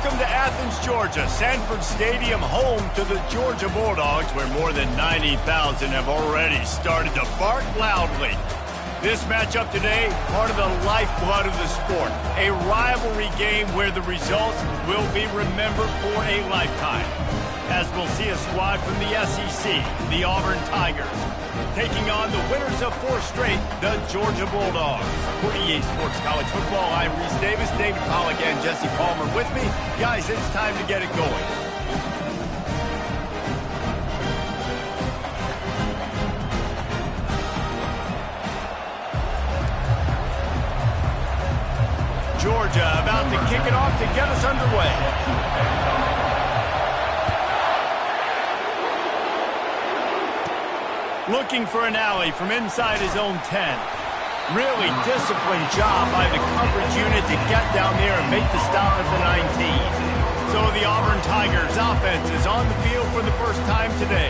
Welcome to Athens, Georgia, Sanford Stadium, home to the Georgia Bulldogs, where more than 90,000 have already started to bark loudly. This matchup today, part of the lifeblood of the sport, a rivalry game where the results will be remembered for a lifetime. As we'll see a squad from the SEC, the Auburn Tigers, taking on the winners of 4 straight, the Georgia Bulldogs. For EA Sports College Football, I'm Reese Davis, David Pollack, and Jesse Palmer with me. Guys, it's time to get it going. Georgia about to kick it off to get us underway. Looking for an alley from inside his own 10. Really disciplined job by the coverage unit to get down there and make the stop at the 19. So the Auburn Tigers offense is on the field for the first time today.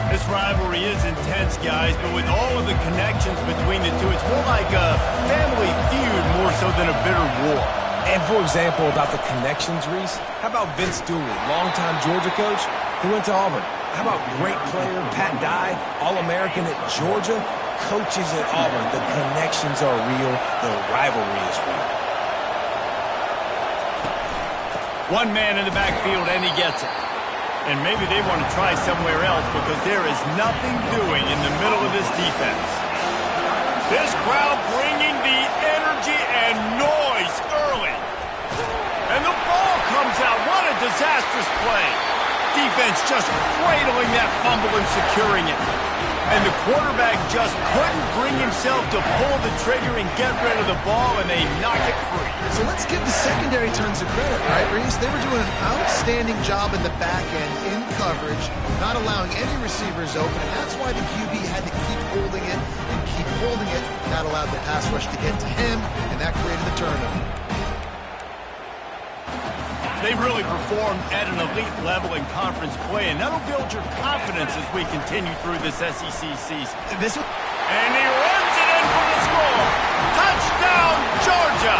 This rivalry is intense, guys, but with all of the connections between the two, it's more like a family feud more so than a bitter war. And for example, about the connections, Reese, how about Vince Dooley, longtime Georgia coach, who went to Auburn? How about great player Pat Dye, All-American at Georgia, coaches at Auburn? The connections are real. The rivalry is real. One man in the backfield, and he gets it. And maybe they want to try somewhere else because there is nothing doing in the middle of this defense. This crowd bringing the energy and noise early. And the ball comes out. What a disastrous play. Defense just cradling that fumble and securing it. And the quarterback just couldn't bring himself to pull the trigger and get rid of the ball, and they knock it free. So let's give the secondary tons of credit, right, Reese? They were doing an outstanding job in the back end, in coverage, not allowing any receivers open, and that's why the QB had to keep holding it and keep holding it. That allowed the pass rush to get to him, and that created the turnover. They really performed at an elite level in conference play, and that'll build your confidence as we continue through this SEC season. And he runs it in for the score. Touchdown, Georgia!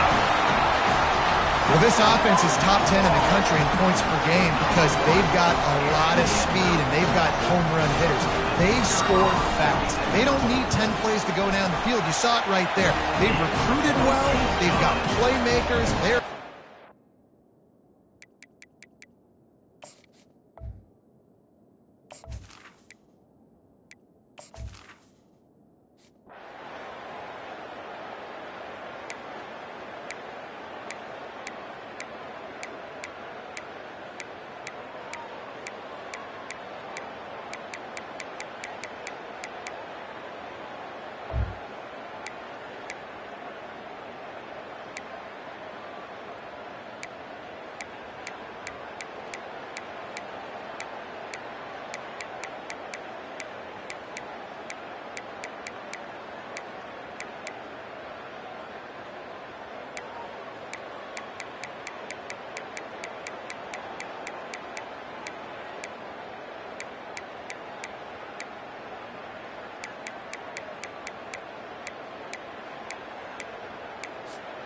Well, this offense is top 10 in the country in points per game because they've got a lot of speed and they've got home run hitters. They score fast. They don't need 10 plays to go down the field. You saw it right there. They've recruited well. They've got playmakers. They're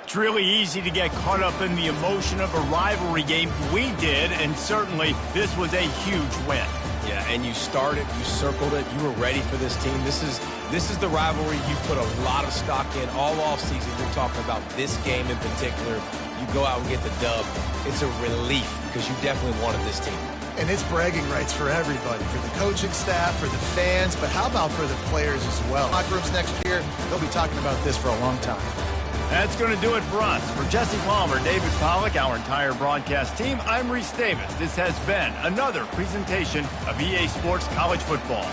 It's really easy to get caught up in the emotion of a rivalry game. We did, and certainly this was a huge win. Yeah, and you started, you circled it, you were ready for this team. This is the rivalry you put a lot of stock in all offseason. You're talking about this game in particular. You go out and get the dub. It's a relief because you definitely wanted this team. And it's bragging rights for everybody, for the coaching staff, for the fans, but how about for the players as well? Locker rooms next year, they'll be talking about this for a long time. That's going to do it for us. For Jesse Palmer, David Pollack, our entire broadcast team, I'm Reese Davis. This has been another presentation of EA Sports College Football.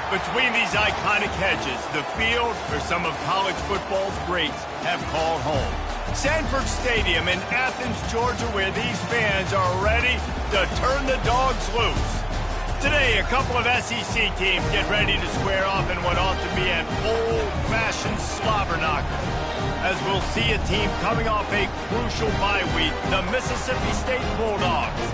Between these iconic hedges, the field where some of college football's greats have called home. Sanford Stadium in Athens, Georgia, where these fans are ready to turn the dogs loose. Today, a couple of SEC teams get ready to square off in what ought to be an old-fashioned slobber knocker. As we'll see a team coming off a crucial bye week, the Mississippi State Bulldogs,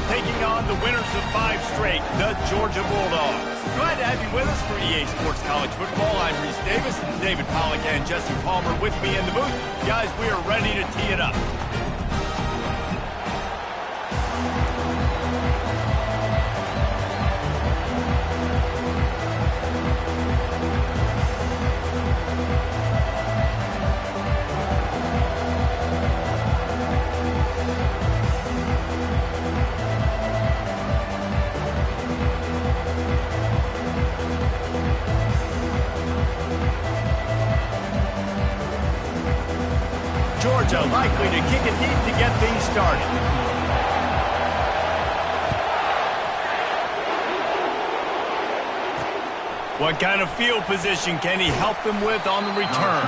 taking on the winners of 5 straight, the Georgia Bulldogs. Glad to have you with us for EA Sports College Football. I'm Reese Davis, David Pollack and Jesse Palmer with me in the booth. Guys, we are ready to tee it up. Georgia likely to kick it deep to get things started. What kind of field position can he help them with on the return?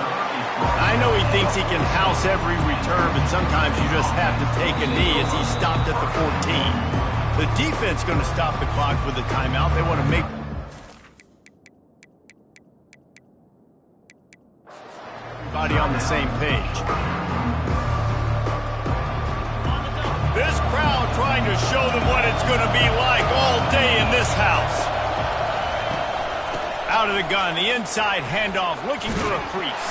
I know he thinks he can house every return, but sometimes you just have to take a knee as he stopped at the 14. The defense going to stop the clock with a timeout. They want to make everybody on the same page. This crowd trying to show them what it's going to be like all day in this house. Out of the gun, the inside handoff, looking for a crease.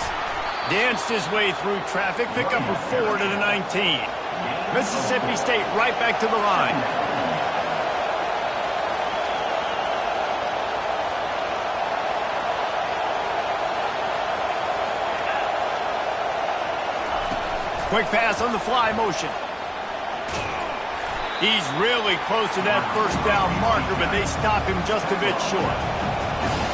Danced his way through traffic, pick up a 4 to the 19. Mississippi State right back to the line. Quick pass on the fly motion. He's really close to that first down marker, but they stop him just a bit short.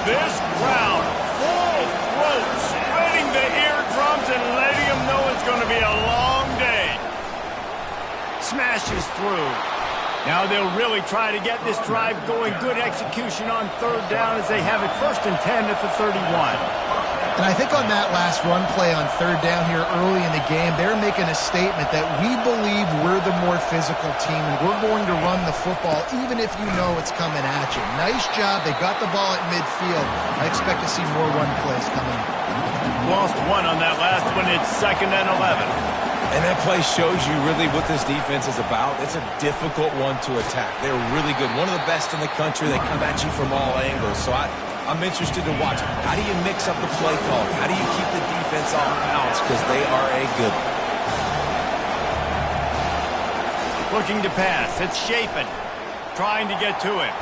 This crowd, full throat, spreading the eardrums and letting them know it's going to be a long day. Smashes through. Now they'll really try to get this drive going. Good execution on 3rd down as they have it 1st and 10 at the 31. And I think on that last run play on 3rd down here early in the game, they're making a statement that we believe we're the more physical team and we're going to run the football even if you know it's coming at you. Nice job. They got the ball at midfield. I expect to see more run plays coming. Lost one on that last one. It's 2nd and 11. And that play shows you really what this defense is about. It's a difficult one to attack. They're really good. One of the best in the country. They come at you from all angles. So I'm interested to watch. How do you mix up the play call? How do you keep the defense off balance? Because they are a good one. Looking to pass. It's Chapin. Trying to get to him.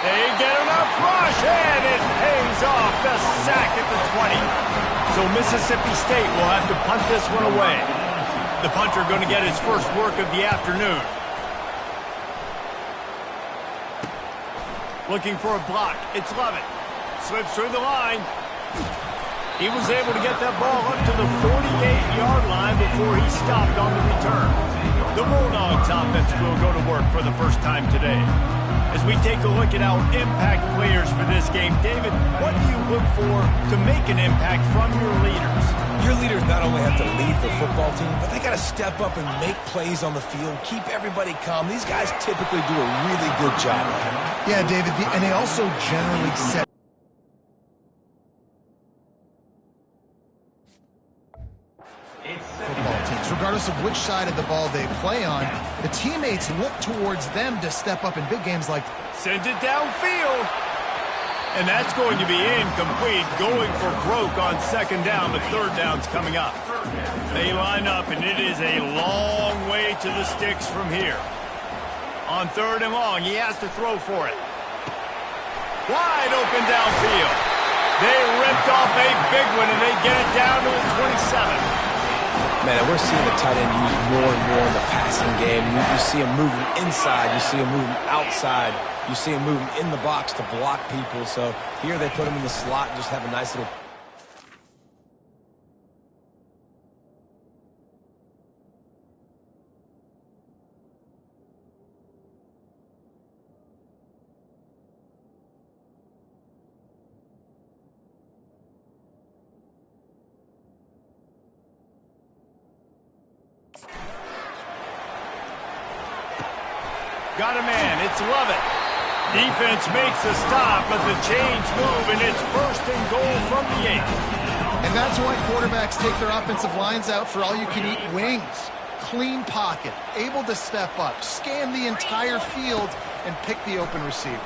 They get enough rush, and it pays off. The sack at the 20. So Mississippi State will have to punt this one away. The punter going to get his first work of the afternoon. Looking for a block. It's Lovett. Slips through the line. He was able to get that ball up to the 48-yard line before he stopped on the return. The Bulldogs offense will go to work for the first time today. As we take a look at our impact players for this game, David, what do you look for to make an impact from your leaders? Your leaders not only have to lead the football team, but they got to step up and make plays on the field, keep everybody calm. These guys typically do a really good job of it. Yeah, David, and they also generally set football teams. Regardless of which side of the ball they play on, the teammates look towards them to step up in big games like sends it downfield. And that's going to be incomplete, going for broke on 2nd down, but 3rd down's coming up. They line up, and it is a long way to the sticks from here. On 3rd and long, he has to throw for it. Wide open downfield. They ripped off a big one, and they get it down to the 27. Man, we're seeing the tight end used more and more in the passing game. You see him moving inside. You see him moving outside. You see him moving in the box to block people. So here they put him in the slot and just have a nice little... Got a man. It's Lovett. Defense makes a stop, but the chains move, and it's first and goal from the 8. And that's why quarterbacks take their offensive lines out for all-you-can-eat wings. Clean pocket, able to step up, scan the entire field, and pick the open receiver.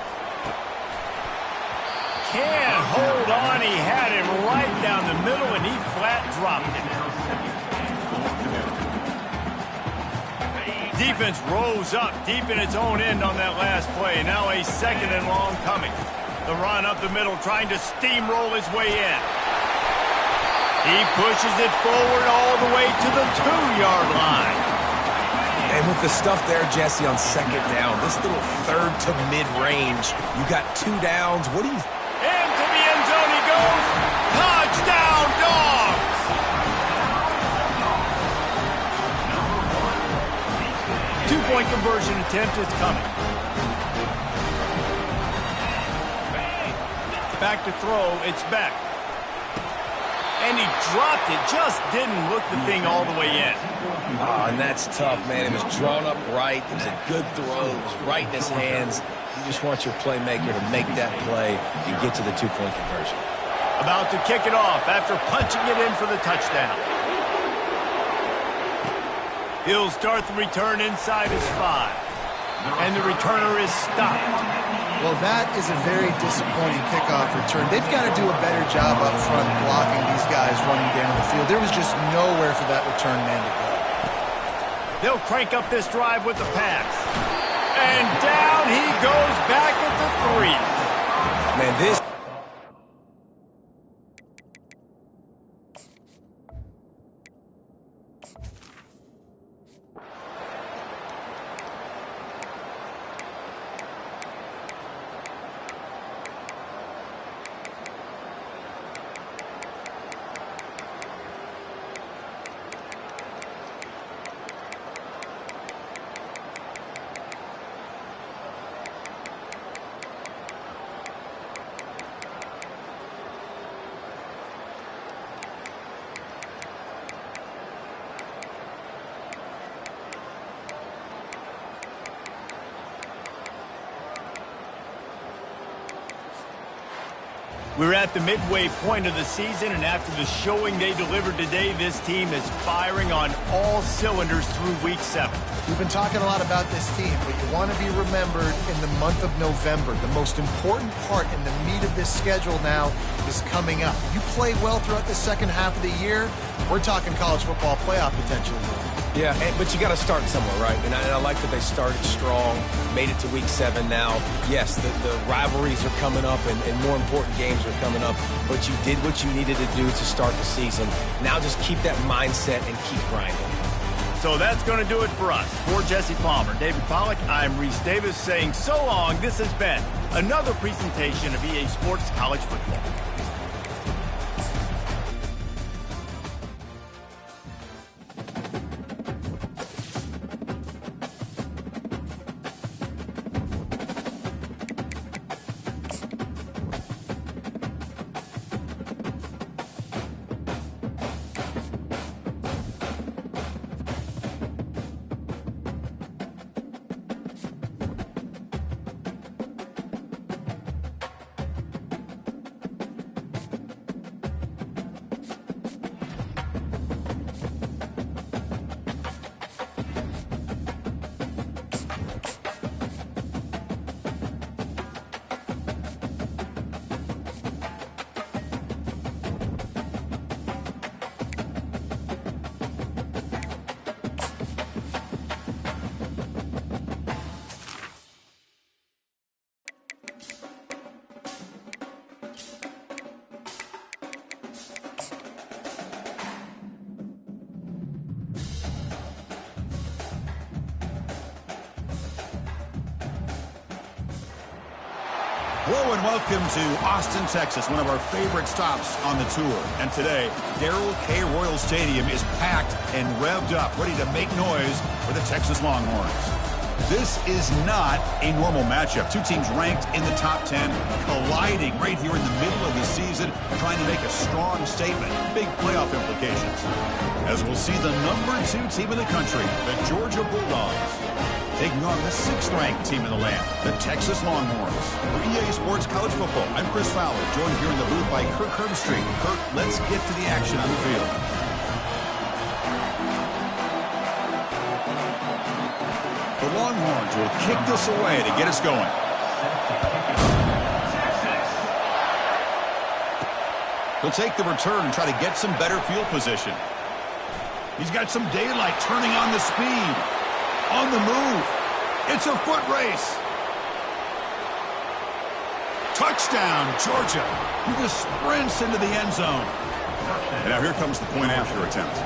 Can't hold on. He had him right down the middle, and he flat dropped it. Defense rose up deep in its own end on that last play. Now a second and long coming. The run up the middle, trying to steamroll his way in. He pushes it forward all the way to the 2-yard line. And with the stuff there, Jesse, on second down, this little third to mid-range, you got 2 downs. What do you... Into the end zone he goes. Touchdown, Dogs! Two-point conversion attempt is coming. Back to throw. It's back. And he dropped it. Just didn't look the thing all the way in. Oh, and that's tough, man. It was drawn up right. It was a good throw. It was right in his hands. You just want your playmaker to make that play and get to the 2-point conversion. About to kick it off after punching it in for the touchdown. He'll start the return inside his 5. And the returner is stopped. Well, that is a very disappointing kickoff return. They've got to do a better job up front blocking these guys running down the field. There was just nowhere for that return man to go. They'll crank up this drive with the pass. And down he goes back at the 3. Man, this... We're at the midway point of the season, and after the showing they delivered today, this team is firing on all cylinders through Week 7. We've been talking a lot about this team, but you want to be remembered in the month of November. The most important part in the meat of this schedule now is coming up. You play well throughout the second half of the year, we're talking college football playoff potential. Yeah, but you got to start somewhere, right? And I like that they started strong, made it to Week 7 now. Yes, the rivalries are coming up, and more important games are coming up, but you did what you needed to do to start the season. Now just keep that mindset and keep grinding. So that's going to do it for us. For Jesse Palmer, David Pollack, I'm Reese Davis saying so long. This has been another presentation of EA Sports College Football. Hello and welcome to Austin, Texas, one of our favorite stops on the tour. And today, Darrell K. Royal Stadium is packed and revved up, ready to make noise for the Texas Longhorns. This is not a normal matchup. Two teams ranked in the top 10, colliding right here in the middle of the season, trying to make a strong statement. Big playoff implications. As we'll see the #2 team in the country, the Georgia Bulldogs, taking on the 6th-ranked team in the land, the Texas Longhorns. For EA Sports College Football, I'm Chris Fowler, joined here in the booth by Kirk Herbstreit. Kirk, let's get to the action on the field. The Longhorns will kick this away to get us going. He'll take the return and try to get some better field position. He's got some daylight, turning on the speed. On the move. It's a foot race. Touchdown, Georgia. He just sprints into the end zone. And now here comes the point after attempt.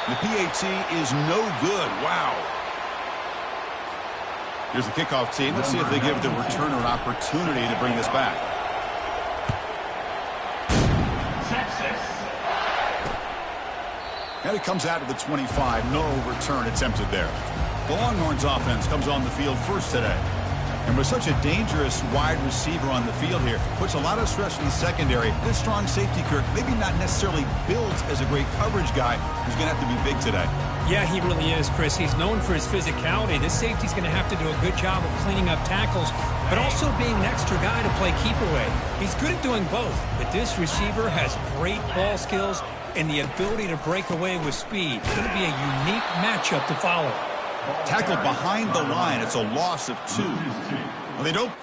The PAT is no good. Wow. Here's the kickoff team. Let's see if they give the returner an opportunity to bring this back. And it comes out of the 25. No return attempted there. The Longhorns offense comes on the field first today. And with such a dangerous wide receiver on the field here, puts a lot of stress in the secondary. This strong safety, Kirk, maybe not necessarily built as a great coverage guy, who's going to have to be big today. Yeah, he really is, Chris. He's known for his physicality. This safety's going to have to do a good job of cleaning up tackles, but also being an extra guy to play keep away. He's good at doing both, but this receiver has great ball skills and the ability to break away with speed. It's going to be a unique matchup to follow. Tackled behind the line. It's a loss of 2. Well, they don't.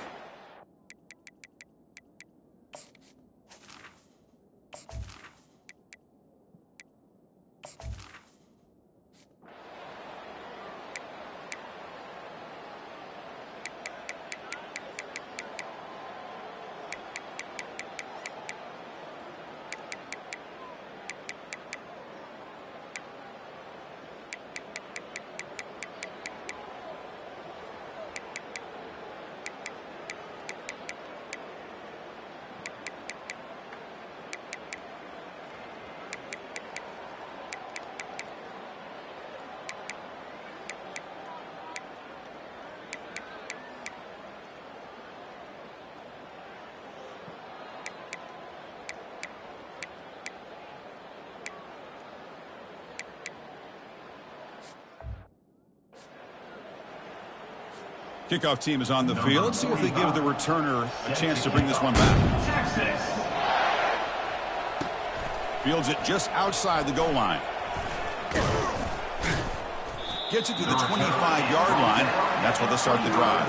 Kickoff team is on the field. Let's see if they give the returner a chance to bring this one back. Fields it just outside the goal line. Gets it to the 25-yard line. That's where they'll start the drive.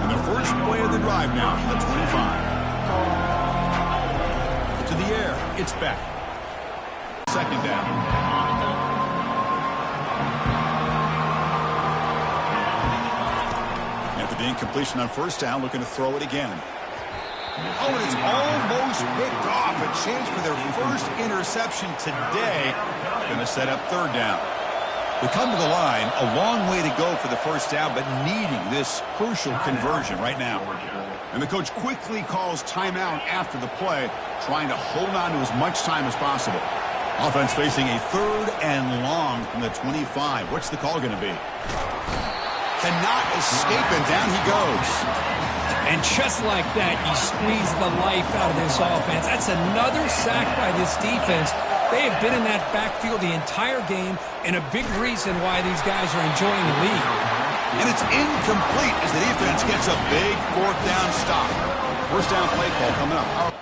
And the first play of the drive now from the 25. To the air. It's back. Second down. The incompletion on first down, looking to throw it again. Oh, and it's almost picked off. A chance for their first interception today. Going to set up third down. We come to the line, a long way to go for the first down, but needing this crucial conversion right now. And the coach quickly calls timeout after the play, trying to hold on to as much time as possible. Offense facing a 3rd and long from the 25. What's the call going to be? Cannot escape, and down he goes. And just like that, you squeeze the life out of this offense. That's another sack by this defense. They have been in that backfield the entire game, and a big reason why these guys are enjoying the lead. And it's incomplete as the defense gets a big 4th down stop. First down play call coming up.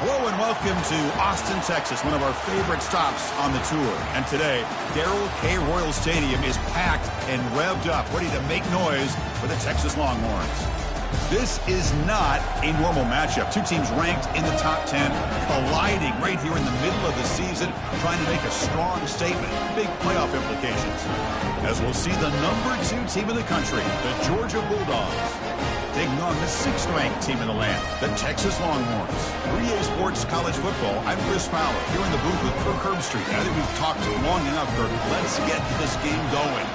Hello and welcome to Austin, Texas, one of our favorite stops on the tour. And today, Darrell K. Royal Stadium is packed and revved up, ready to make noise for the Texas Longhorns. This is not a normal matchup. Two teams ranked in the top 10, colliding right here in the middle of the season, trying to make a strong statement, big playoff implications. As we'll see the number 2 team in the country, the Georgia Bulldogs, taking on the 6th-ranked team in the land, the Texas Longhorns. For EA Sports College Football, I'm Chris Fowler, here in the booth with Kirk Herbstreit. I think we've talked long enough, Kirk. Let's get this game going.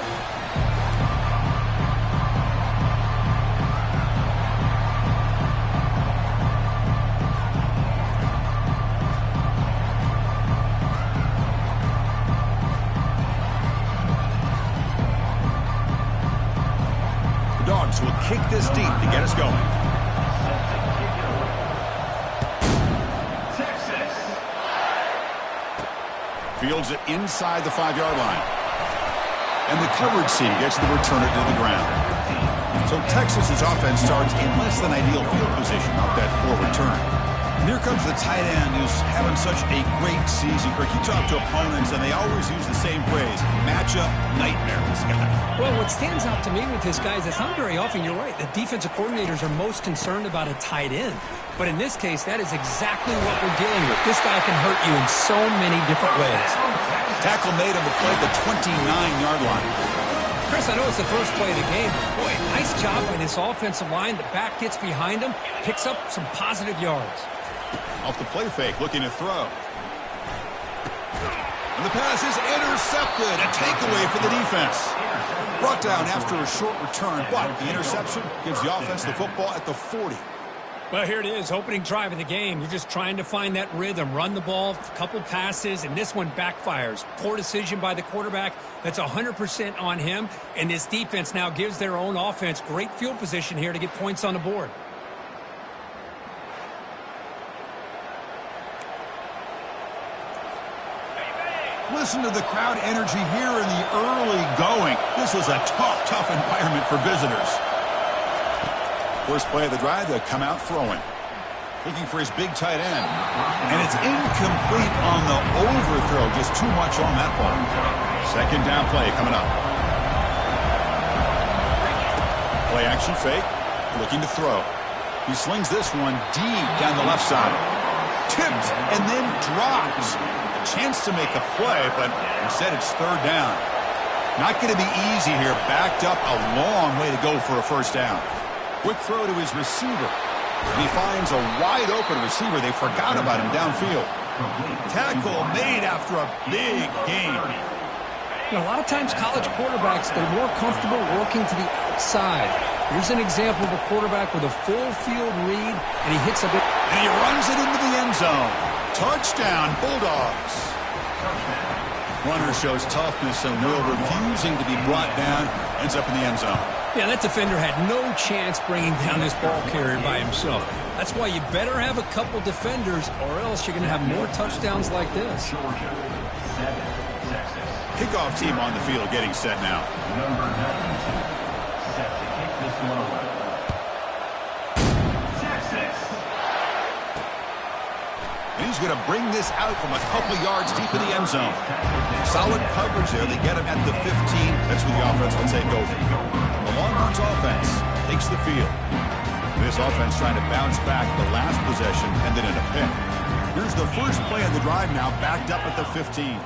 Will kick this deep to get us going. Texas. Fields it inside the 5-yard line. And the coverage team gets the returner to the ground. So Texas's offense starts in less than ideal field position off that forward turn. And here comes the tight end who's having such a great season. Kirk, you talk to opponents, and they always use the same phrase, matchup nightmare, this guy. Well, what stands out to me with this guy is it's not very often, you're right, the defensive coordinators are most concerned about a tight end. But in this case, that is exactly what we're dealing with. This guy can hurt you in so many different ways. Tackle made on the play at the 29-yard line. Chris, I know it's the first play of the game. Boy, nice job by this offensive line. The back gets behind him, picks up some positive yards. Off the play fake, looking to throw. And the pass is intercepted. A takeaway for the defense. Brought down after a short return, but the interception gives the offense the football at the 40. Well, here it is, opening drive of the game. You're just trying to find that rhythm, run the ball, a couple passes, and this one backfires. Poor decision by the quarterback. That's 100% on him, and this defense now gives their own offense great field position here to get points on the board. Listen to the crowd energy here in the early going. This is a tough environment for visitors. First play of the drive, they'll come out throwing. Looking for his big tight end. And it's incomplete on the overthrow. Just too much on that ball. Second down play coming up. Play action fake. Looking to throw. He slings this one deep down the left side. Tipped and then dropped. A chance to make a play, but instead it's third down. Not going to be easy here. Backed up a long way to go for a first down. Quick throw to his receiver. And he finds a wide open receiver. They forgot about him downfield. Tackle made after a big gain. You know, a lot of times college quarterbacks, they're more comfortable working to the outside. Here's an example of a quarterback with a full field read, and he hits a bit. And he runs it into the end zone. Touchdown, Bulldogs. Runner shows toughness, and Will refusing to be brought down. Ends up in the end zone. Yeah, that defender had no chance bringing down this ball carrier by himself. That's why you better have a couple defenders, or else you're going to have more touchdowns like this. Kickoff team on the field getting set now. Number 92, set to kick this one away. Texas. And he's going to bring this out from a couple yards deep in the end zone. Solid coverage there. They get him at the 15. That's where the offense will take over. The Longhorns offense takes the field. This offense trying to bounce back the last possession, ended in a pick. Here's the first play of the drive now, backed up at the 15.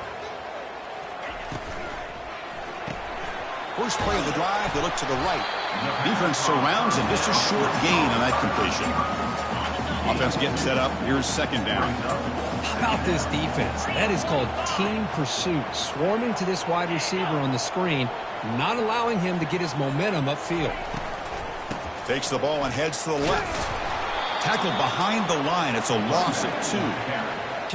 First play of the drive, they look to the right. Defense surrounds him, just a short gain on that completion. Offense getting set up. Here's second down. How about this defense? That is called team pursuit. Swarming to this wide receiver on the screen, not allowing him to get his momentum upfield. Takes the ball and heads to the left. Tackled behind the line. It's a loss of 2.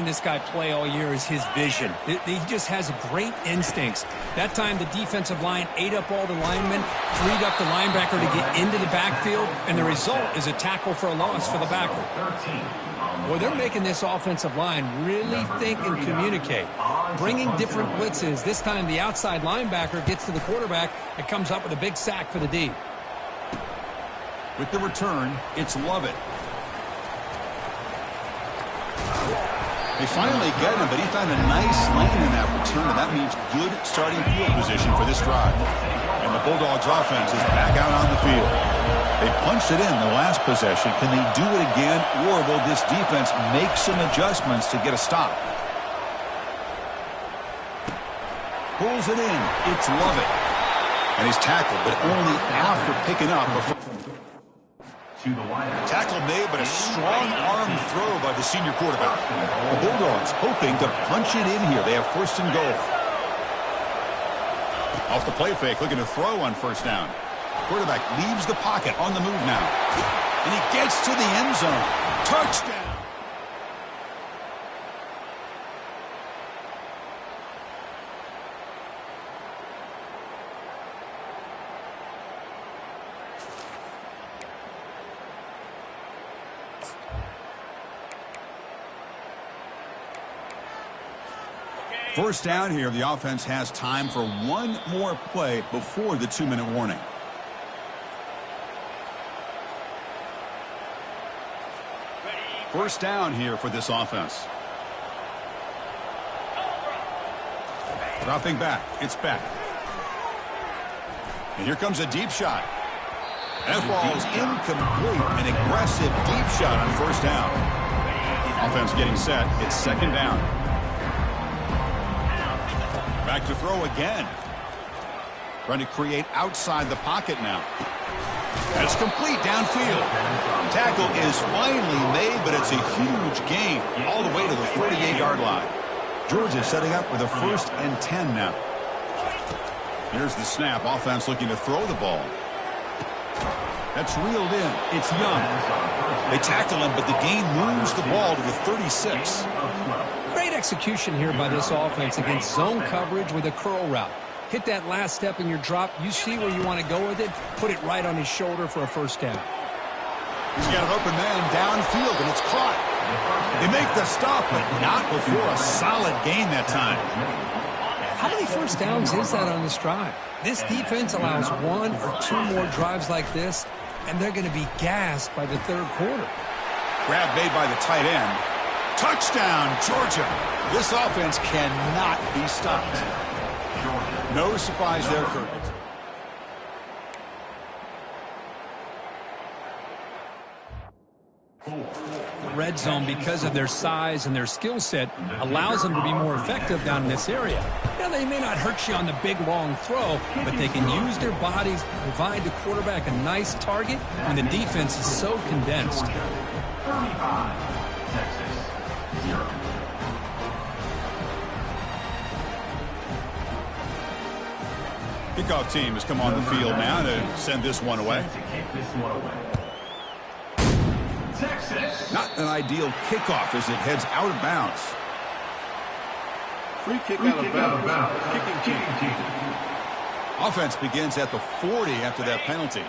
This guy play all year is his vision. He just has great instincts. That time the defensive line ate up all the linemen, freed up the linebacker to get into the backfield, and the result is a tackle for a loss for the backer. Well, they're making this offensive line really think and communicate. Bringing different blitzes. This time the outside linebacker gets to the quarterback and comes up with a big sack for the D. With the return, it's Lovett. They finally get him, but he found a nice lane in that return, and that means good starting field position for this drive. And the Bulldogs offense is back out on the field. They punched it in the last possession. Can they do it again, or will this defense make some adjustments to get a stop? Pulls it in. It's Lovett. And he's tackled, but only after picking up. Tackle made, but a strong arm throw by the senior quarterback. The Bulldogs hoping to punch it in here. They have first and goal. Off the play fake, looking to throw on first down. Quarterback leaves the pocket, on the move now. And he gets to the end zone. Touchdown! First down here, the offense has time for one more play before the 2-minute warning. First down here for this offense. Dropping back, it's back. And here comes a deep shot. That ball is incomplete. An aggressive deep shot on first down. Offense getting set, it's second down. Back to throw again. Trying to create outside the pocket now. That's complete downfield. Tackle is finally made, but it's a huge gain all the way to the 48-yard line. Georgia setting up with a 1st and 10 now. Here's the snap. Offense looking to throw the ball. That's reeled in. It's Young. They tackle him, but the gain moves the ball to the 36. Great execution here by this offense against zone coverage with a curl route. Hit that last step in your drop. You see where you want to go with it. Put it right on his shoulder for a first down. He's got an open man downfield, and it's caught. They make the stop, but not before a solid gain that time. How many first downs is that on this drive? This defense allows 1 or 2 more drives like this, and they're going to be gassed by the third quarter. Grab made by the tight end. Touchdown, Georgia. This offense cannot be stopped. No surprise there, Kirk. Red zone, because of their size and their skill set, allows them to be more effective down in this area. Now, they may not hurt you on the big, long throw, but they can use their bodies to provide the quarterback a nice target when the defense is so condensed. 35, Texas, 0. Kickoff team has come on the field now to send this one away. Texas. Not an ideal kickoff as it heads out of bounds. Free kick out of bounds. Kicking team. Offense begins at the 40 after that penalty.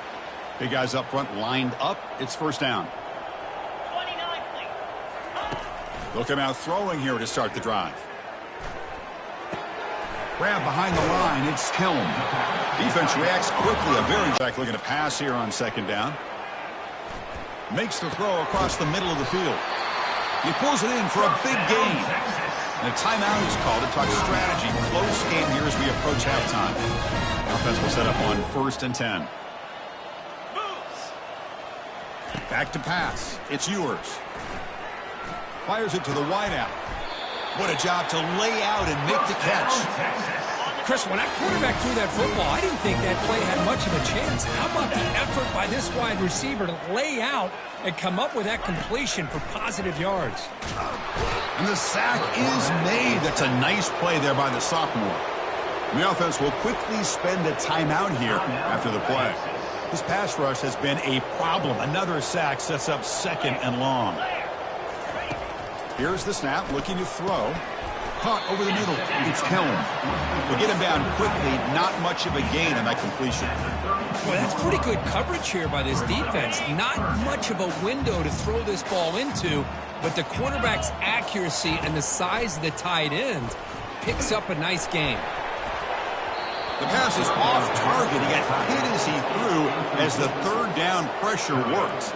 Big guys up front lined up. It's first down. 29, please. They'll come out throwing here to start the drive. Grab behind the line. It's Helm. Defense reacts quickly. A very back looking to pass here on second down. Makes the throw across the middle of the field. He pulls it in for a big gain. And a timeout is called to talk strategy. Close game here as we approach halftime. Offense will set up on 1st and 10. Back to pass. It's Ewers. Fires it to the wideout. What a job to lay out and make the catch. Chris, when that quarterback threw that football, I didn't think that play had much of a chance. How about the effort by this wide receiver to lay out and come up with that completion for positive yards? And the sack is made. That's a nice play there by the sophomore. The offense will quickly spend a timeout here after the play. This pass rush has been a problem. Another sack sets up 2nd and long. Here's the snap, looking to throw. Caught over the middle. It's Helm. We'll get him down quickly. Not much of a gain on that completion. Well, that's pretty good coverage here by this defense. Not much of a window to throw this ball into, but the quarterback's accuracy and the size of the tight end picks up a nice gain. The pass is off target. He got hit as he threw as the third down pressure worked.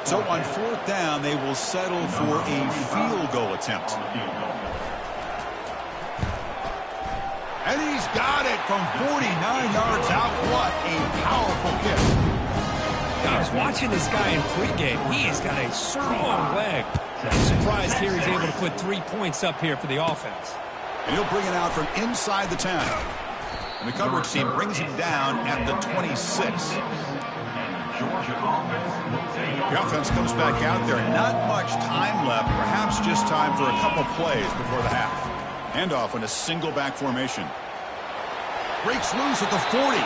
So on 4th down, they will settle for a field goal attempt. And he's got it from 49 yards out. What a powerful kick. I was watching this guy in pregame. He has got a strong leg. I'm surprised here he's able to put 3 points up here for the offense. And he'll bring it out from inside the 10. And the coverage team brings him down at the 26. Georgia offense will take over. The offense comes back out there. Not much time left. Perhaps just time for a couple plays before the half. Handoff in a single back formation. Breaks loose at the 40.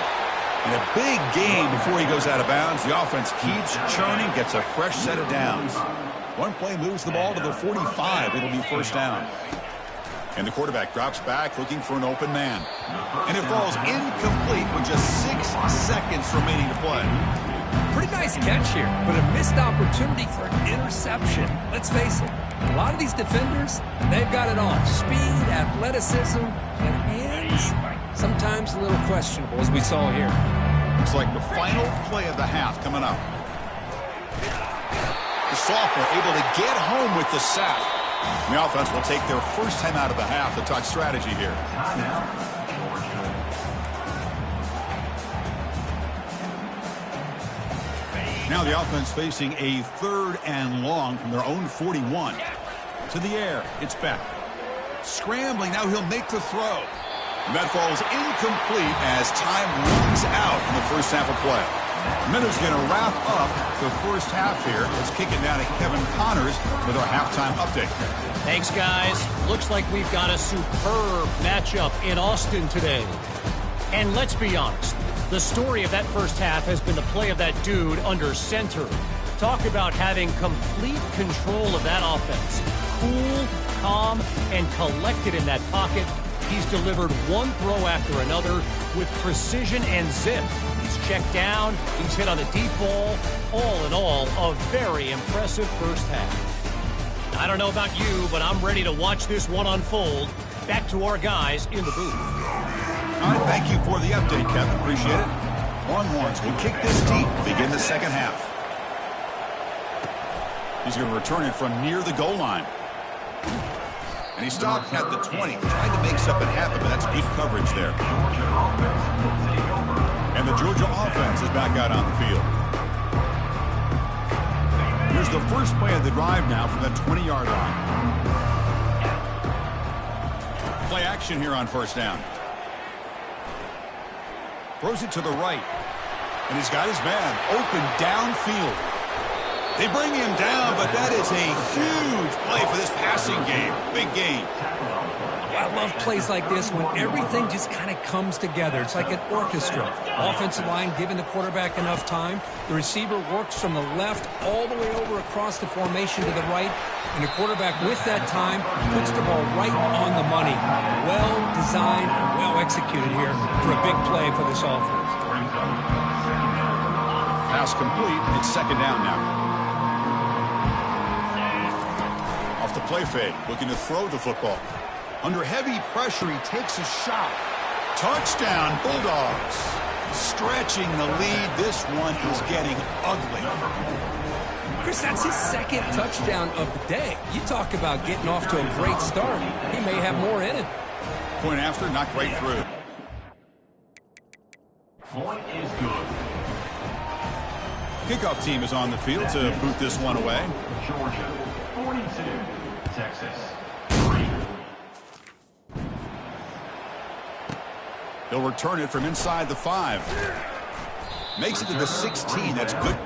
And a big gain before he goes out of bounds. The offense keeps churning, gets a fresh set of downs. One play moves the ball to the 45. It'll be first down. And the quarterback drops back looking for an open man. And it falls incomplete with just 6 seconds remaining to play. Pretty nice catch here, but a missed opportunity for an interception. Let's face it, a lot of these defenders, they've got it all. Speed, athleticism, and hands, sometimes a little questionable, as we saw here. It's like the final play of the half coming up. The sophomore able to get home with the sack. And the offense will take their first time out of the half to talk strategy here. Timeout, Georgia. Now the offense facing a 3rd and long from their own 41. To the air, it's Beck. Scrambling, now he'll make the throw. And that falls incomplete as time runs out in the first half of play. Minutes going to wrap up the first half here. Let's kick it down to Kevin Connors with our halftime update. Thanks, guys. Looks like we've got a superb matchup in Austin today. And let's be honest, the story of that first half has been the play of that dude under center. Talk about having complete control of that offense. Cool, calm, and collected in that pocket. He's delivered one throw after another with precision and zip. He's checked down. He's hit on a deep ball. All in all, a very impressive first half. I don't know about you, but I'm ready to watch this one unfold. Back to our guys in the booth. All right, thank you for the update, Kevin. Appreciate it. Longhorns will kick this deep to begin the second half. He's going to return it from near the goal line. And he stopped at the 20, trying to make something happen, but that's good coverage there. Georgia offense will take over. And the Georgia offense is back out on the field. Here's the first play of the drive now from the 20-yard line. Play action here on first down. Throws it to the right. And he's got his man open downfield. They bring him down, but that is a huge play for this passing game. Big gain. I love plays like this when everything just kind of comes together. It's like an orchestra. Offensive line giving the quarterback enough time. The receiver works from the left all the way over across the formation to the right. And the quarterback with that time puts the ball right on the money. Well designed, well executed here for a big play for this offense. Pass complete. It's second down now. Off the play fake, looking to throw the football. Under heavy pressure, he takes a shot. Touchdown, Bulldogs. Stretching the lead. This one is getting ugly. Chris, that's his second touchdown of the day. You talk about getting off to a great start. He may have more in it. Point after, knocked right through. Point is good. Kickoff team is on the field to boot this one away. Georgia 42, Texas 3. They'll return it from inside the 5. Makes it to the 16. That's good.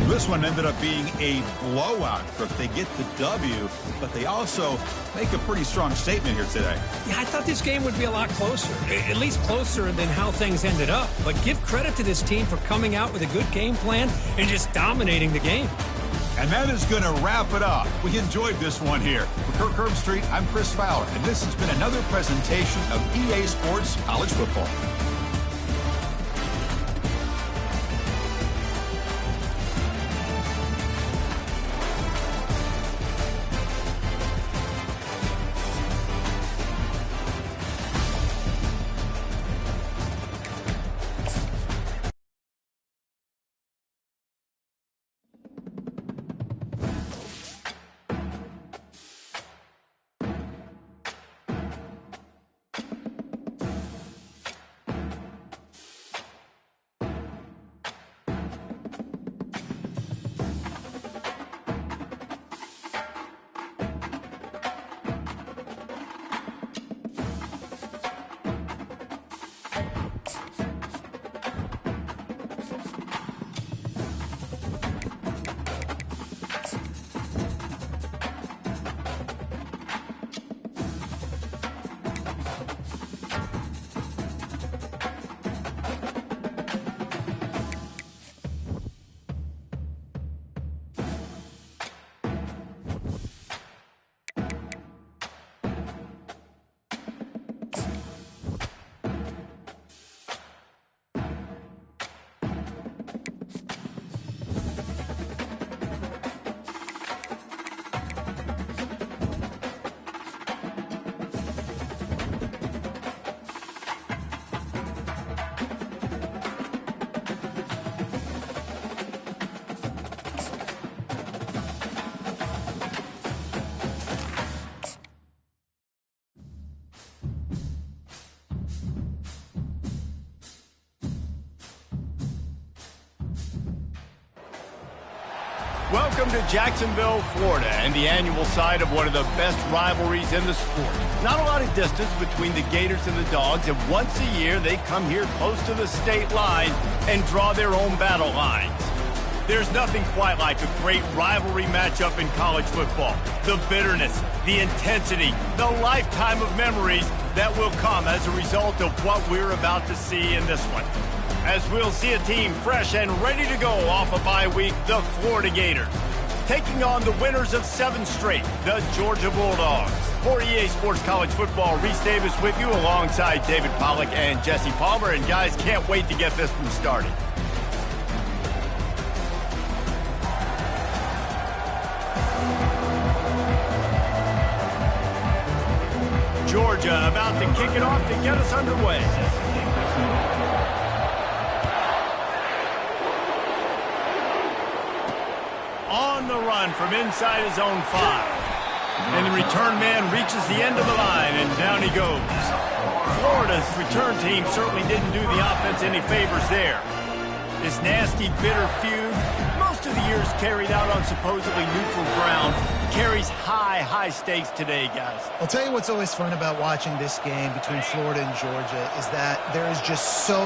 This one ended up being a blowout. They get the W, but they also make a pretty strong statement here today. Yeah, I thought this game would be a lot closer, at least closer than how things ended up. But give credit to this team for coming out with a good game plan and just dominating the game. And that is going to wrap it up. We enjoyed this one here. For Kirk Herbstreit, I'm Chris Fowler, and this has been another presentation of EA Sports College Football. Welcome to Jacksonville, Florida, and the annual site of one of the best rivalries in the sport. Not a lot of distance between the Gators and the Dogs, and once a year they come here close to the state line and draw their own battle lines. There's nothing quite like a great rivalry matchup in college football. The bitterness, the intensity, the lifetime of memories that will come as a result of what we're about to see in this one. As we'll see a team fresh and ready to go off a bye week, the Florida Gators, taking on the winners of 7 straight, the Georgia Bulldogs. For EA Sports College Football, Reese Davis with you alongside David Pollack and Jesse Palmer. And guys, can't wait to get this one started. Georgia about to kick it off to get us underway. On the run from inside his own 5. And the return man reaches the end of the line, and down he goes. Florida's return team certainly didn't do the offense any favors there. This nasty, bitter feud, most of the years carried out on supposedly neutral ground, carries high stakes today, guys. I'll tell you what's always fun about watching this game between Florida and Georgia is that there is just so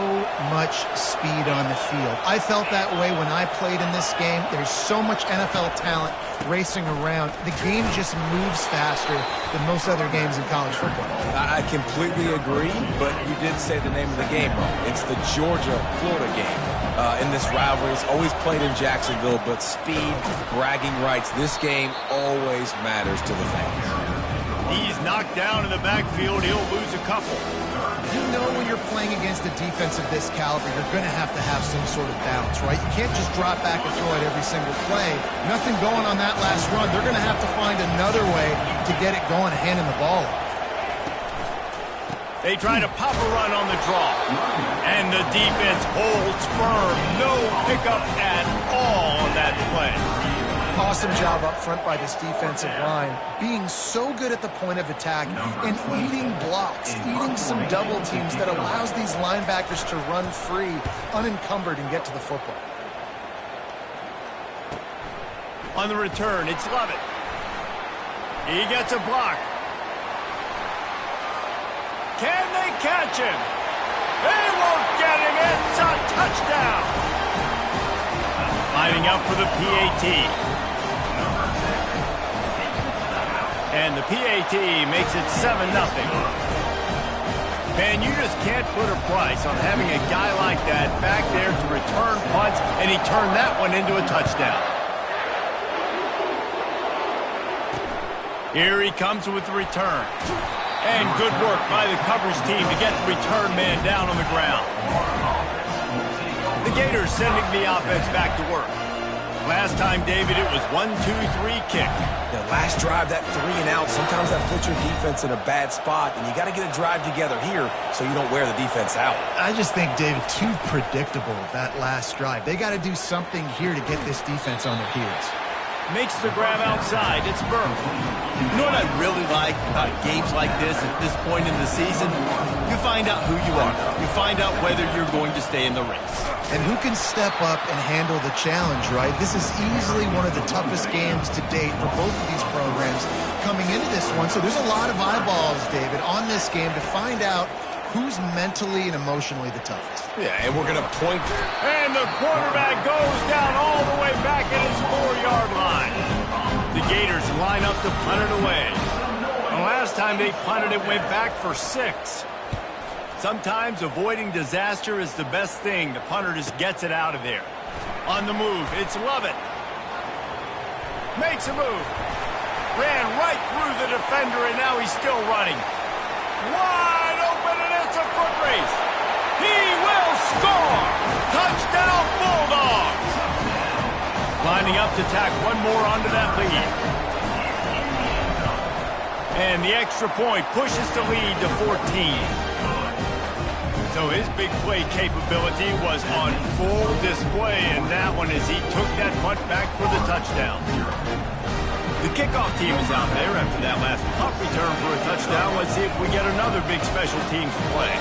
much speed on the field. I felt that way when I played in this game. There's so much NFL talent racing around. The game just moves faster than most other games in college football. I completely agree, but you did say the name of the game wrong. It's the Georgia-Florida game. In this rivalry, it's always played in Jacksonville, but speed, bragging rights, this game always matters to the fans. He's knocked down in the backfield. He'll lose a couple. You know when you're playing against a defense of this caliber, you're going to have some sort of balance, right? You can't just drop back and throw it every single play. Nothing going on that last run. They're going to have to find another way to get it going, handing the ball off. They try to pop a run on the draw. And the defense holds firm. No pickup at all on that play. Awesome job up front by this defensive line, being so good at the point of attack and eating blocks, eating some double teams that allows these linebackers to run free, unencumbered, and get to the football. On the return, it's Lovett. He gets a block. Can they catch him? They won't get him. It's a touchdown. Lining up for the PAT. And the PAT makes it 7-0. Man, you just can't put a price on having a guy like that back there to return punts, and he turned that one into a touchdown. Here he comes with the return. And good work by the coverage team to get the return man down on the ground. The Gators sending the offense back to work. Last time, David, it was 1-2-3 kick. The last drive, that 3 and out, sometimes that puts your defense in a bad spot, and you got to get a drive together here so you don't wear the defense out. I just think, David, too predictable, that last drive. They got to do something here to get this defense on their heels. Makes the grab outside. It's Burke. You know what I really like about games like this at this point in the season? You find out who you are. You find out whether you're going to stay in the race. And who can step up and handle the challenge, right? This is easily one of the toughest games to date for both of these programs coming into this one. So there's a lot of eyeballs, David, on this game to find out who's mentally and emotionally the toughest. Yeah, and we're going to point. And the quarterback goes down all the way back at his 4-yard line. The Gators line up to punt it away. The last time they punted, it went back for 6. Sometimes avoiding disaster is the best thing. The punter just gets it out of there. On the move, it's Lovett. Makes a move. Ran right through the defender, and now he's still running. Wide open, and it's a foot race. He will score! Touchdown, Bulldogs! Lining up to tack one more onto that lead. And the extra point pushes the lead to 14. So his big play capability was on full display in that one as he took that punt back for the touchdown. The kickoff team is out there after that last punt return for a touchdown. Let's see if we get another big special teams play.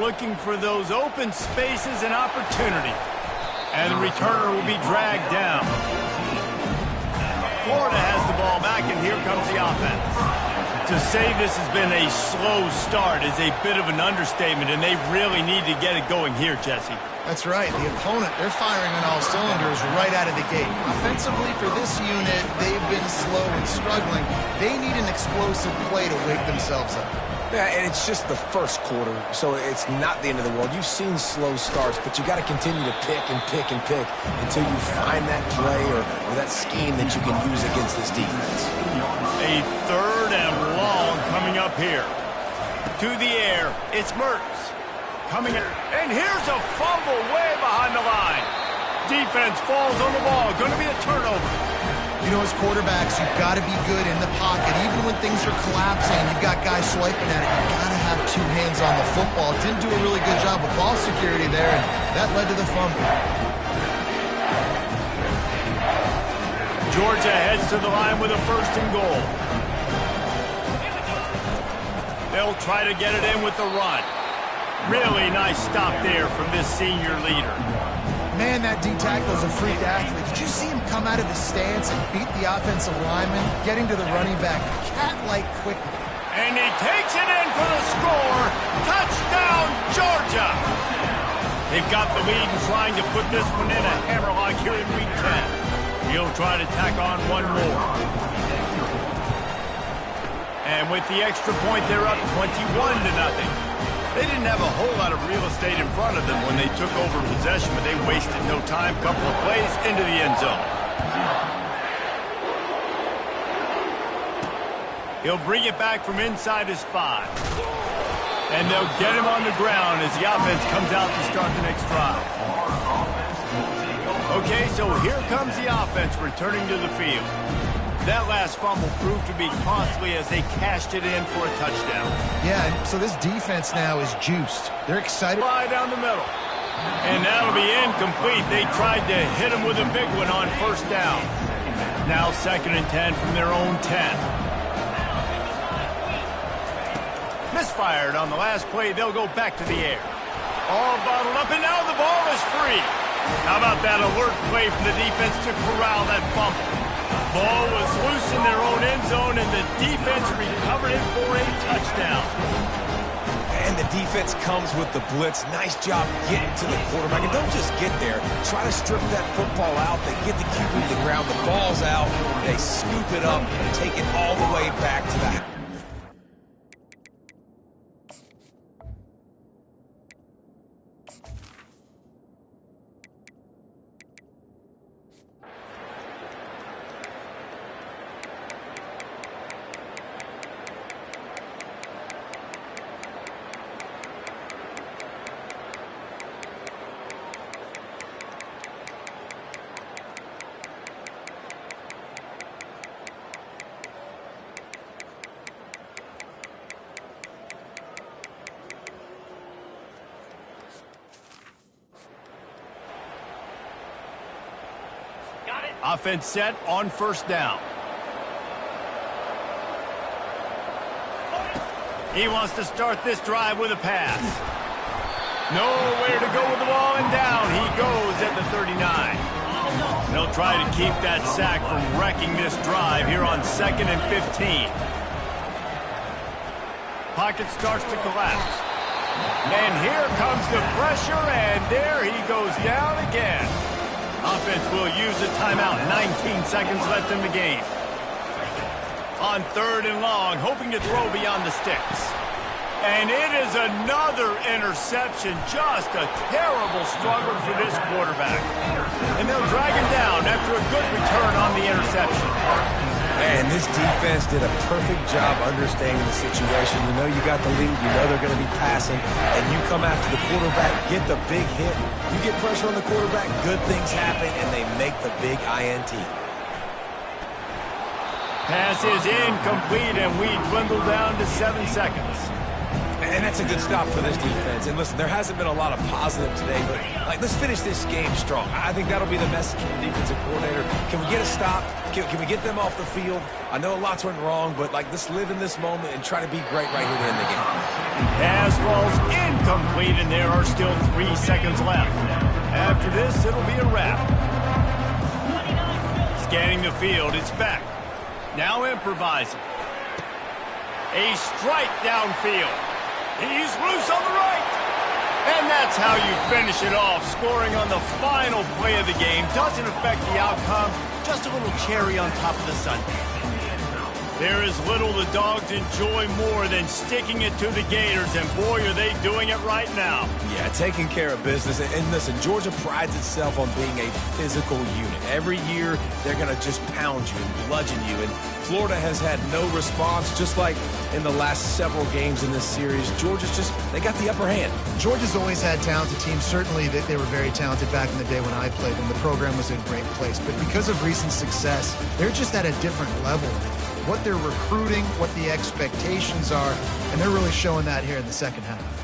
looking for those open spaces and opportunity. And the returner will be dragged down. Florida has the ball back, and here comes the offense. To say this has been a slow start is a bit of an understatement, and they really need to get it going here, Jesse. That's right. The opponent, they're firing on all cylinders right out of the gate. Offensively, for this unit, they've been slow and struggling. They need an explosive play to wake themselves up. Yeah, and it's just the first quarter, so it's not the end of the world. You've seen slow starts, but you got to continue to pick and pick and pick until you find that play or that scheme that you can use against this defense. A third and long coming up here. To the air, it's Mertz. Coming in, and here's a fumble way behind the line. Defense falls on the ball. Going to be a turnover. You know, as quarterbacks, you've got to be good in the pocket. Even when things are collapsing, you've got guys swiping at it. You've got to have two hands on the football. Didn't do a really good job with ball security there, and that led to the fumble. Georgia heads to the line with a 1st and goal. They'll try to get it in with the run. Really nice stop there from this senior leader. Man, that D-tackle is a freak athlete. Did you see him come out of his stance and beat the offensive lineman, getting to the running back cat-like quick? And he takes it in for the score. Touchdown, Georgia! They've got the lead and trying to put this one in a hammerlock here in Week 10. He'll try to tack on one more. And with the extra point, they're up 21-0. They didn't have a whole lot of real estate in front of them when they took over possession, but they wasted no time. Couple of plays into the end zone. He'll bring it back from inside his 5. And they'll get him on the ground as the offense comes out to start the next drive. Okay, so here comes the offense returning to the field. That last fumble proved to be costly as they cashed it in for a touchdown. Yeah, so this defense now is juiced. They're excited. Fly down the middle. And that'll be incomplete. They tried to hit him with a big one on 1st down. Now 2nd and 10 from their own 10. Misfired on the last play. They'll go back to the air. All bottled up, and now the ball is free. How about that alert play from the defense to corral that fumble? Ball was loose in their own end zone, and the defense recovered it for a touchdown. And the defense comes with the blitz. Nice job getting to the quarterback. And don't just get there. Try to strip that football out. They get the QB to the ground. The ball's out. They scoop it up and take it all the way back to the... Offense set on 1st down. He wants to start this drive with a pass. Nowhere to go with the ball, and down he goes at the 39. They'll try to keep that sack from wrecking this drive here on 2nd and 15. Pocket starts to collapse. And here comes the pressure, and there he goes down again. Offense will use a timeout. 19 seconds left in the game. On 3rd and long, hoping to throw beyond the sticks. And it is another interception. Just a terrible struggle for this quarterback. And they'll drag him down after a good return on the interception. Man, this defense did a perfect job understanding the situation. You know you got the lead. You know they're going to be passing. And you come after the quarterback, get the big hit. You get pressure on the quarterback, good things happen, and they make the big INT. Pass is incomplete, and we dwindle down to 7 seconds. And that's a good stop for this defense. And listen, there hasn't been a lot of positive today, but let's finish this game strong. I think that'll be the message from the defensive coordinator. Can we get a stop? Can we get them off the field? I know lots went wrong, but let's live in this moment and try to be great right here to end the game. Pass falls incomplete, and there are still 3 seconds left. After this, it'll be a wrap. Scanning the field, it's back. Now improvising. A strike downfield. He's loose on the right. And that's how you finish it off. Scoring on the final play of the game doesn't affect the outcome. Just a little cherry on top of the sundae. There is little the Dogs enjoy more than sticking it to the Gators, and boy, are they doing it right now. Yeah, taking care of business. And listen, Georgia prides itself on being a physical unit. Every year, they're going to just pound you and bludgeon you. And Florida has had no response, just like in the last several games in this series. They got the upper hand. Georgia's always had talented teams. Certainly, they were very talented back in the day when I played them. The program was in a great place. But because of recent success, they're just at a different level. What they're recruiting, what the expectations are, and they're really showing that here in the second half.